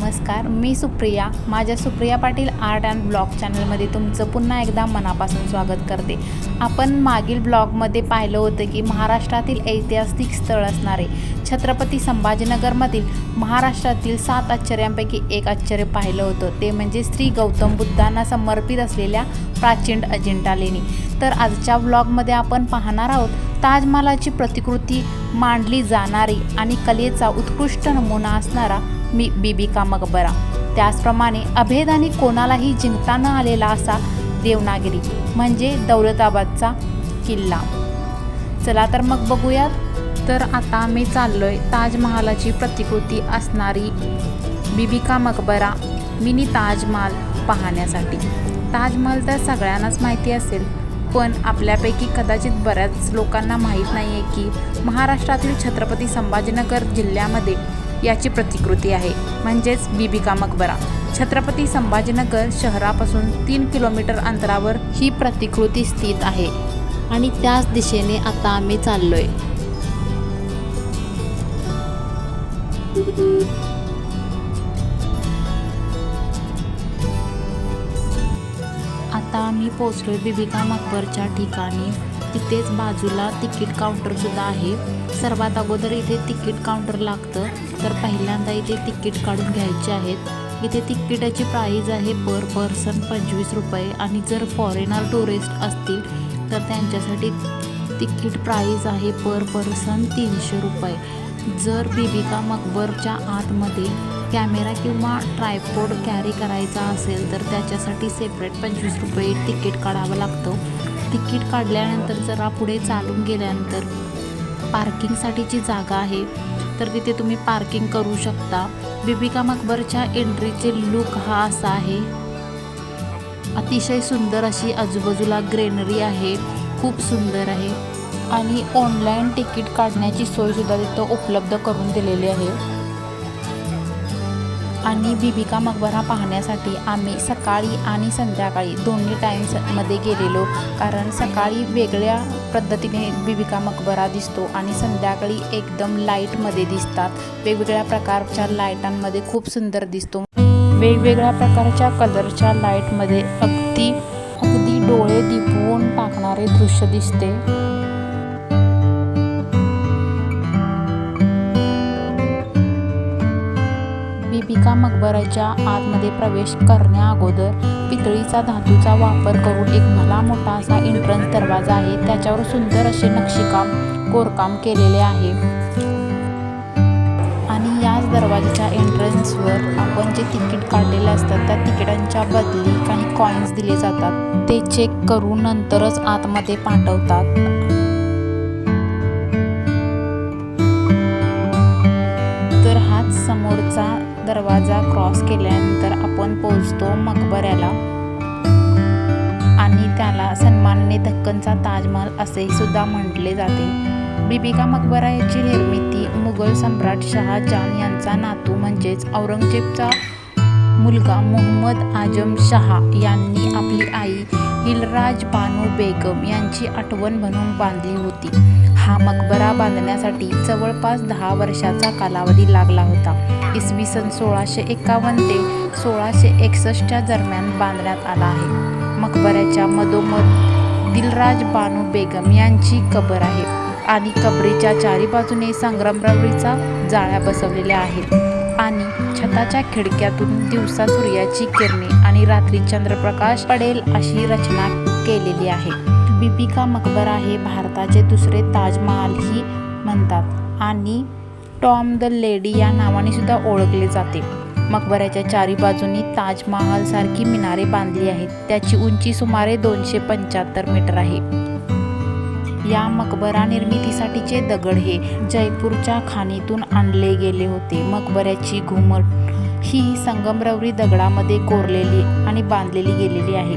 नमस्कार, मी सुप्रिया. माझ्या Supriya Patil art and blog चॅनलमध्ये तुमचं पुन्हा एकदा मनापासून स्वागत करते. आपण मागील ब्लॉगमध्ये पाहिलं होतं की महाराष्ट्रातील ऐतिहासिक स्थळ असणारे छत्रपती संभाजीनगरमधील महाराष्ट्रातील 7 आश्चर्यांपैकी एक आश्चर्य पाहिलं होतं. ते म्हणजे श्री गौतम बुद्धांना समर्पित असलेल्या प्राचीन अजिंठा लेणी. तर आजच्या ब्लॉगमध्ये आपण पाहणार आहोत ताजमहालाची प्रतिकृती मांडली जाणारी आणि कलेचा उत्कृष्ट नमुना असणारा बीबी का मकबरा. त्याचप्रमाणे अभेद आणि कोणालाही जिंकता न आलेला असा देवनागरी म्हणजे दौलताबादचा किल्ला. चला तर मग बघूयात. तर आता मी चाललोय ताजमहालाची प्रतिकृती असणारी बीबी का मकबरा मिनी ताजमहाल पाहण्यासाठी. ताजमहाल तर सगळ्यांनाच माहिती असेल, पण आपल्यापैकी कदाचित बऱ्याच लोकांना माहीत नाही आहे की महाराष्ट्रातील छत्रपती संभाजीनगर जिल्ह्यामध्ये याची प्रतिकृती आहे, म्हणजेच बीबी का मकबरा. छत्रपती संभाजीनगर शहरापासून 3 किलोमीटर अंतरावर ही प्रतिकृती स्थित आहे आणि त्याच दिशेने आता आम्ही चाललोय. आता आम्ही पोहोचलोय बीबी का मकबरच्या ठिकाणी. तिथेच बाजूला तिकीट काउंटरसुद्धा आहे. सर्वात अगोदर इथे तिकीट काउंटर लागतं, तर पहिल्यांदा इथे तिकीट काढून घ्यायचे आहेत. इथे तिकिटाची प्राईज आहे पर पर्सन 25 रुपये आणि जर फॉरेनर टुरिस्ट असतील तर त्यांच्यासाठी तिकीट प्राईज आहे पर पर्सन 300 रुपये. जर बीबी का मकबरच्या आतमध्ये कॅमेरा किंवा ट्रायपॉड कॅरी करायचा असेल तर त्याच्यासाठी सेपरेट 25 रुपये तिकीट काढावं लागतं. तिकीट काढल्यानंतर जरा पुढे चालून गेल्यानंतर पार्किंगसाठीची जागा आहे, तर तिथे तुम्ही पार्किंग करू शकता. बीबी का मकबरच्या एंट्रीचे लुक हा असा आहे. अतिशय सुंदर अशी आजूबाजूला ग्रीनरी आहे, खूप सुंदर आहे आणि ऑनलाईन तिकीट काढण्याची सोयसुद्धा तिथं उपलब्ध करून दिलेली आहे. आणि बीबी का मकबरा पाहण्यासाठी आम्ही सकाळी आणि संध्याकाळी दोन्ही टाईम्समध्ये गेलेलो, कारण सकाळी वेगळ्या पद्धतीने बीबी का मकबरा दिसतो आणि संध्याकाळी एकदम लाईटमध्ये दिसतात. वेगवेगळ्या प्रकारच्या लाईटांमध्ये खूप सुंदर दिसतो. वेगवेगळ्या प्रकारच्या कलरच्या लाईटमध्ये अगदी डोळे दिपवून टाकणारे दृश्य दिसते. बीबी का मकबराच्या आतमध्ये प्रवेश करण्या अगोदर पितळीचा धातूचा वापर करून एक भला मोठा असा एंट्रन्स दरवाजा आहे. त्याच्यावर सुंदर असे नक्षीकाम कोरकाम केलेले आहे आणि याच दरवाजाच्या एंट्रन्सवर आपण जे तिकीट काढलेले असतात त्या तिकिटांच्या बदली काही कॉईन्स दिले जातात. ते चेक करून नंतरच आतमध्ये पाठवतात. तर हाच समोरचा दरवाजा क्रॉस केल्यानंतर आपण पोहोचतो मकबऱ्याला आणि त्याला सन्मानाने दक्कनचा ताजमहल असे सुद्धा म्हटले जाते. बीबी का मकबरा याची निर्मिती मुघल सम्राट शहाजहान यांचा नातू म्हणजेच औरंगजेबचा मुलगा मुहम्मद आजम शाह यांनी आपली आई हिलराज बानो बेगम यांची आठवण म्हणून बांधली होती. हा मकबरा बांधण्यासाठी जवळपास 10 वर्षाचा कालावधी लागला होता. इसवी सन 1651 ते 1661 दरम्यान बांधण्यात आला आहे. मकबऱ्याच्या मधोमध दिलराज बानो बेगम यांची कबर आहे आणि कबरीच्या चारी बाजूने संगमरवरीचा जाळ्या बसवलेल्या आहेत आणि छताच्या खिडक्यातून दिवसा सूर्याची किरणे आणि रात्री चंद्रप्रकाश पडेल अशी रचना केलेली आहे. बीबी का मकबरा हे भारताचे दुसरे ताजमहालही म्हणतात आणि टॉम द लेडी या नावाने सुद्धा ओळखले जाते. मकबऱ्याच्या चारी बाजूंनी ताजमहाल सारखी मिनारे बांधली आहेत. त्याची उंची सुमारे 275 मीटर आहे. या मकबरा निर्मितीसाठीचे दगड हे जयपूरच्या खाणीतून आणले गेले होते. मकबऱ्याची घुमट ही संगमरवरी दगडामध्ये कोरलेली आणि बांधलेली गेलेली आहे.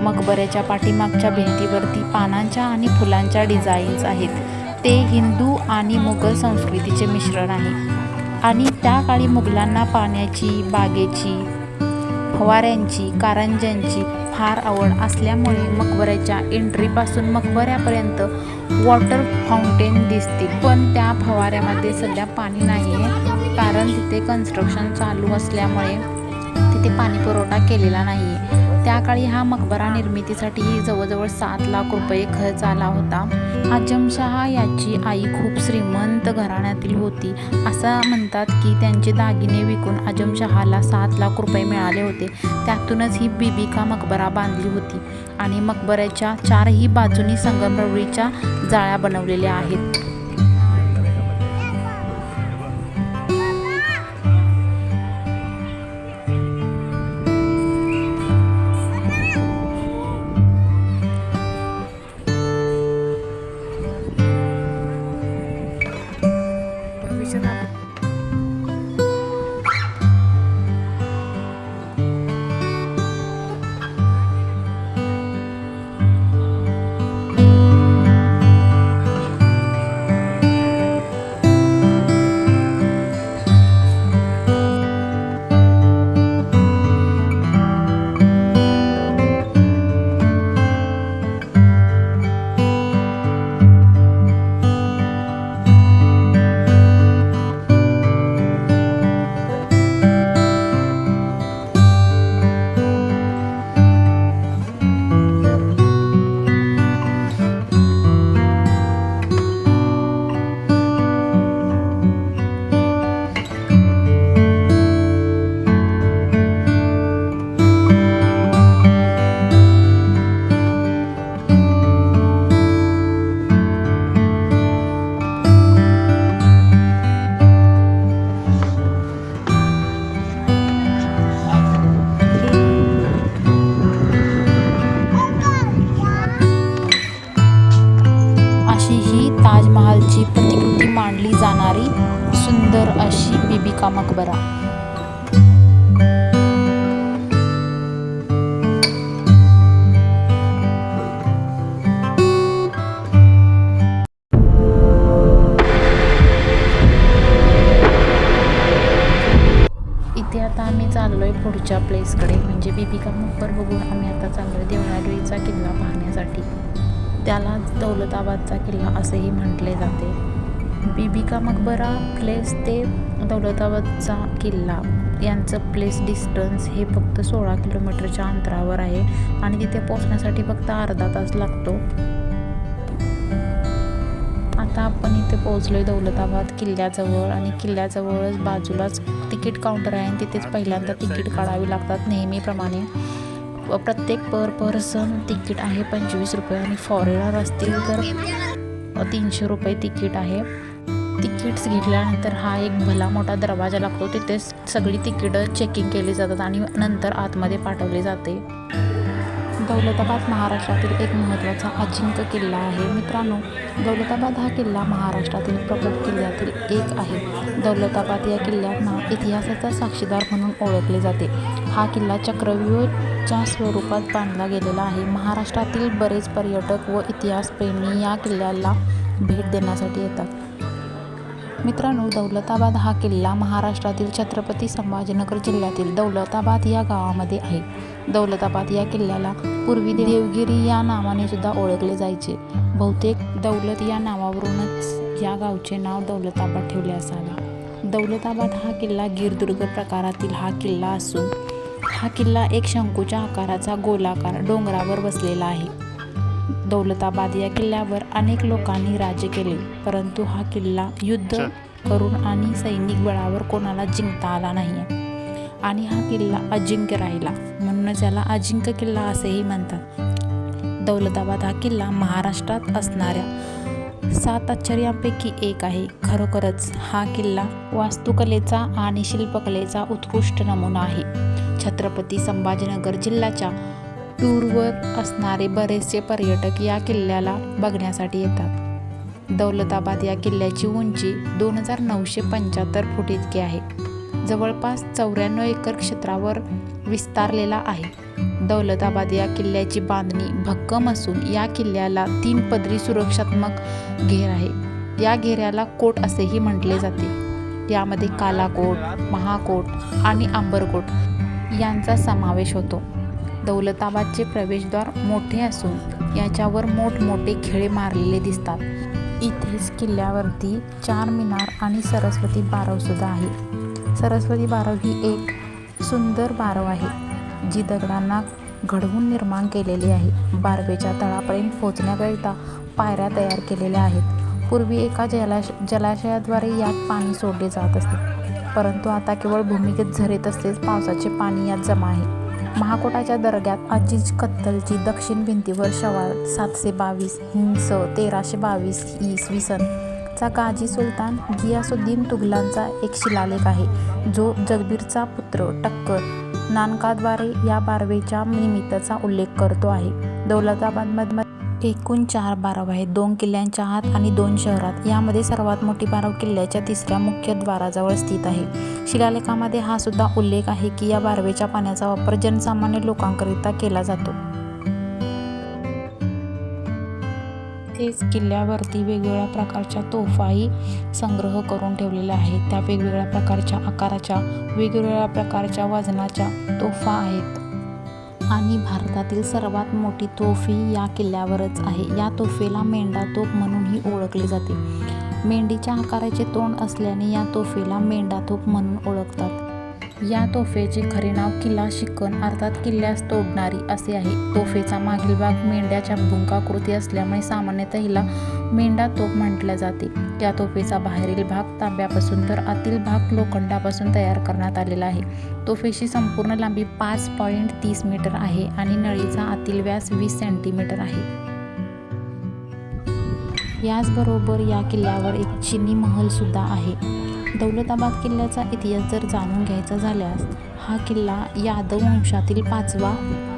मकबऱ्याच्या पाठीमागच्या भिंतीवरती पानांच्या आणि फुलांच्या डिझाईन्स आहेत. ते हिंदू आणि मुघल संस्कृतीचे मिश्रण आहे आणि त्या काळी मुघलांना पाण्याची, बागेची, फवाऱ्यांची, कारंज्यांची फार आवड असल्यामुळे मकबऱ्याच्या एंट्रीपासून मकबऱ्यापर्यंत वॉटर फाउंटेन दिसतील, पण त्या फवाऱ्यामध्ये सध्या पाणी नाही आहे. कारण तिथे कन्स्ट्रक्शन चालू असल्यामुळे तिथे पाणी पुरवठा केलेला नाही आहे. त्या काळी हा मकबरा निर्मितीसाठी जवळजवळ 7 लाख रुपये खर्च आला होता. आजमशहा याची आई खूप श्रीमंत घराण्यातील होती. असं म्हणतात की त्यांचे दागिने विकून आजमशहाला 7 लाख रुपये मिळाले होते. त्यातूनच ही बीबी का मकबरा बांधली होती आणि मकबऱ्याच्या 4ही बाजूनी संगमरवरीच्या जाळ्या बनवलेल्या आहेत. ताजमहालची प्रतिकृती मांडली जाणारी सुंदर अशी बीबी का मकबरा. इथे आता आम्ही चाललोय पुढच्या प्लेसकडे, म्हणजे बीबी का मकबरा बघून आम्ही आता चाललोय देवनागरीचा किल्ला पाहण्यासाठी. त्याला दौलताबादचा किल्ला असेही म्हटले जाते. बीबी का मकबरा प्लेस ते दौलताबादचा किल्ला यांचं प्लेस डिस्टन्स हे फक्त 16 किलोमीटरच्या अंतरावर आहे आणि तिथे पोहोचण्यासाठी फक्त अर्धा तास लागतो. आता आपण इथे पोहोचलोय दौलताबाद किल्ल्याजवळ आणि किल्ल्याजवळच बाजूलाच तिकीट काउंटर आहे आणि तिथेच पहिल्यांदा तिकीट काढावी लागतात नेहमीप्रमाणे. प्रत्येक पर पर्सन तिकीट आहे 25 रुपये आणि फॉरेनर असतील तर 300 रुपये तिकीट आहे. तिकीट्स घेतल्यानंतर हा एक भला मोठा दरवाजा लागतो. तिथे सगळी तिकीटं चेकिंग केली जातात आणि नंतर आतमध्ये पाठवले जाते. दौलताबाद महाराष्ट्रातील एक महत्त्वाचा अजिंक्य किल्ला आहे. मित्रांनो, दौलताबाद हा किल्ला महाराष्ट्रातील प्रमुख किल्ल्यातील एक आहे. दौलताबाद या किल्ल्याला इतिहासाचा साक्षीदार म्हणून ओळखले जाते. हा किल्ला चक्रव्यूहाच्या स्वरूपात बांधला गेलेला आहे. महाराष्ट्रातील बरेच पर्यटक व इतिहासप्रेमी या किल्ल्याला भेट देण्यासाठी येतात. मित्रांनो, दौलताबाद हा किल्ला महाराष्ट्रातील छत्रपती संभाजीनगर जिल्ह्यातील दौलताबाद या गावामध्ये आहे. दौलताबाद या किल्ल्याला पूर्वी देवगिरी या नावाने सुद्धा ओळखले जायचे. बहुतेक दौलत या नावावरूनच या गावचे नाव दौलताबाद ठेवले असावे. दौलताबाद हा किल्ला गिरदुर्ग प्रकारातील हा किल्ला असून हा किल्ला एक शंकूच्या आकाराचा गोलाकार डोंगरावर बसलेला आहे. दौलताबाद या किल्ल्यावर अनेक लोकांनी राज्य केले, परंतु हा किल्ला युद्ध करून आणि सैनिक बळावर कोणाला जिंकता आला नाही आणि हा किल्ला अजिंक्य राहिला, म्हणूनच याला अजिंक्य किल्ला असेही म्हणतात. दौलताबाद हा किल्ला महाराष्ट्रात असणाऱ्या 7 आश्चर्यांपैकी एक आहे. खरोखरच हा किल्ला वास्तुकलेचा आणि शिल्पकलेचा उत्कृष्ट नमुना आहे. छत्रपती संभाजीनगर जिल्ह्याच्या टूरवर असणारे बरेचसे पर्यटक या किल्ल्याला बघण्यासाठी येतात. दौलताबाद या किल्ल्याची उंची 2975 फूट इतकी आहे. जवळपास 94 एकर क्षेत्रावर विस्तारलेला आहे. दौलताबाद या किल्ल्याची बांधणी भक्कम असून या किल्ल्याला 3 पदरी सुरक्षात्मक घेर आहे. या घेऱ्याला कोट असेही म्हटले जाते. यामध्ये कालाकोट, महाकोट आणि अंबरकोट यांचा समावेश होतो. दौलताबादचे प्रवेशद्वार मोठे असून याच्यावर मोठमोठे खिळे मारलेले दिसतात. इथेच किल्ल्यावरती चार मिनार आणि सरस्वती बारवसुद्धा आहे. सरस्वती बारव ही एक सुंदर बारव आहे जी दगडांना घडवून निर्माण केलेली आहे. बारवेच्या तळापर्यंत पोहोचण्याकरिता पायऱ्या तयार केलेल्या आहेत. पूर्वी एका जलाशयाद्वारे यात पाणी सोडले जात असते, परंतु आता केवळ भूमिगत झरे तसेच पावसाचे पाणी यात जमा आहे. महाकोटाच्या दर्ग्यात अजीज कत्तलची दक्षिण भिंतीवर शवाल 722 हिंस 1322 इसवी सन चा गाजी सुलतान गियासुद्दीन तुघलकांचा एक शिलालेख आहे, जो जगबीरचा पुत्र टक्कर नानकाद्वारे या बारवेच्या निमित्ताचा उल्लेख करतो आहे. दौलताबादमध्ये एकूण 4 बारव आहेत, 2 किल्ल्यांच्या आत आणि 2 शहरात. यामध्ये सर्वात मोठी बारव किल्ल्याच्या 3ऱ्या मुख्य द्वाराजवळ स्थित आहे. शिलालेखामध्ये हा सुद्धा उल्लेख आहे की या बारवेच्या पाण्याचा वापर जनसामान्य लोकांकरिता केला जातो. तेच किल्ल्यावरती वेगवेगळ्या प्रकारच्या तोफाही संग्रह करून ठेवलेल्या आहेत. त्या वेगवेगळ्या प्रकारच्या आकाराच्या, वेगवेगळ्या प्रकारच्या वजनाच्या तोफा आहेत. आणि भारतातील सर्वात मोठी तोफ ही या किल्ल्यावरच आहे. या तोफेला मेंढा तोफ म्हणूनही ओळखले जाते. मेंढीच्या आकाराचे तोंड असल्याने या तोफेला मेंढा तोफ म्हणून ओळखतात. या तोफेचे खरे नाव किल्ला शिकन अर्थात किल्ल्यास तोडणारी असे आहे. तोफेचा मागील भाग मेंढ्याच्या भुंकाकृती असल्यामुळे सामान्यतः हिला मेंढा तोफ म्हटले जाते. या तोफेचा बाहेरील भाग तांब्यापासून तर आतील भाग लोखंडापासून तयार करण्यात आलेला आहे. तोफेची संपूर्ण लांबी 5.30 मीटर आहे आणि नळीचा आतील व्यास 20 सेंटीमीटर आहे. याचबरोबर या किल्ल्यावर एक चिनी महल सुद्धा आहे. दौलताबाद किल्ल्याचा इतिहास जर जाणून घ्यायचा झाल्यास, हा किल्ला यादव वंशातील 5वा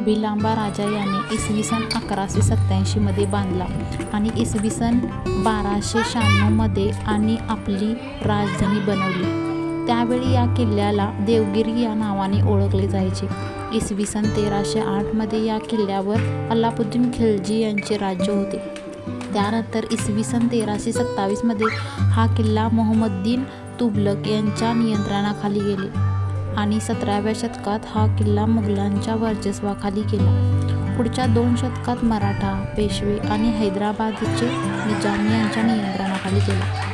भिलांबा राजा याने इसवी सन 1187 मध्ये बांधला आणि इसवी सन 1296 मध्ये आणि आपली राजधानी बनवली. त्यावेळी या किल्ल्याला देवगिरी या नावाने ओळखले जायचे. इसवी सन 1308 मध्ये या किल्ल्यावर अल्लापुद्दीन खिलजी यांचे राज्य होते. त्यानंतर इसवी सन 1327 मध्ये हा किल्ला मोहम्मदीन तुघलक यांच्या नियंत्रणाखाली गेले आणि 17व्या शतकात हा किल्ला मुघलांच्या वर्चस्वाखाली गेला. पुढच्या 2 शतकात मराठा, पेशवे आणि हैदराबादचे निजाम यांच्या नियंत्रणाखाली गेला.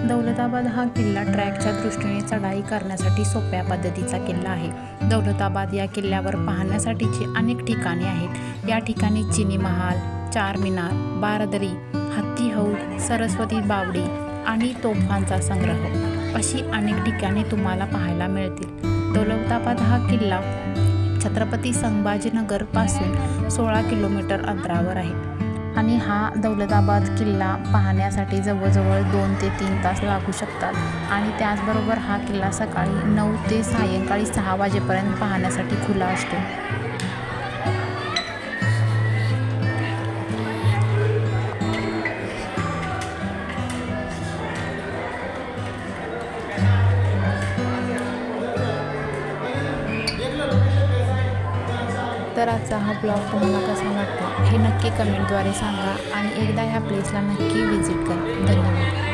दौलताबाद हा किल्ला ट्रॅकच्या दृष्टीने चढाई करण्यासाठी सोप्या पद्धतीचा किल्ला आहे. दौलताबाद या किल्ल्यावर पाहण्यासाठीची अनेक ठिकाणे आहेत. या ठिकाणी चिनी महाल, चार मिनार, बारदरी, हत्ती हौद, सरस्वती बावडी आणि तोफांचा संग्रह अशी अनेक ठिकाणे तुम्हाला पाहायला मिळतील. दौलताबाद हा किल्ला छत्रपती संभाजीनगर पासून 16 किलोमीटर अंतरावर आहे आणि हा दौलताबाद किल्ला पाहण्यासाठी जवळजवळ 2 ते 3 तास लागू शकतात आणि त्याचबरोबर हा किल्ला सकाळी 9 ते सायंकाळी 6 वाजेपर्यंत पाहण्यासाठी खुला असतो. तर आजचा हा ब्लॉग तुम्हाला कसा वाटला हे नक्की कमेंटद्वारे सांगा आणि एकदा ह्या प्लेसला नक्की व्हिजिट करा. धन्यवाद.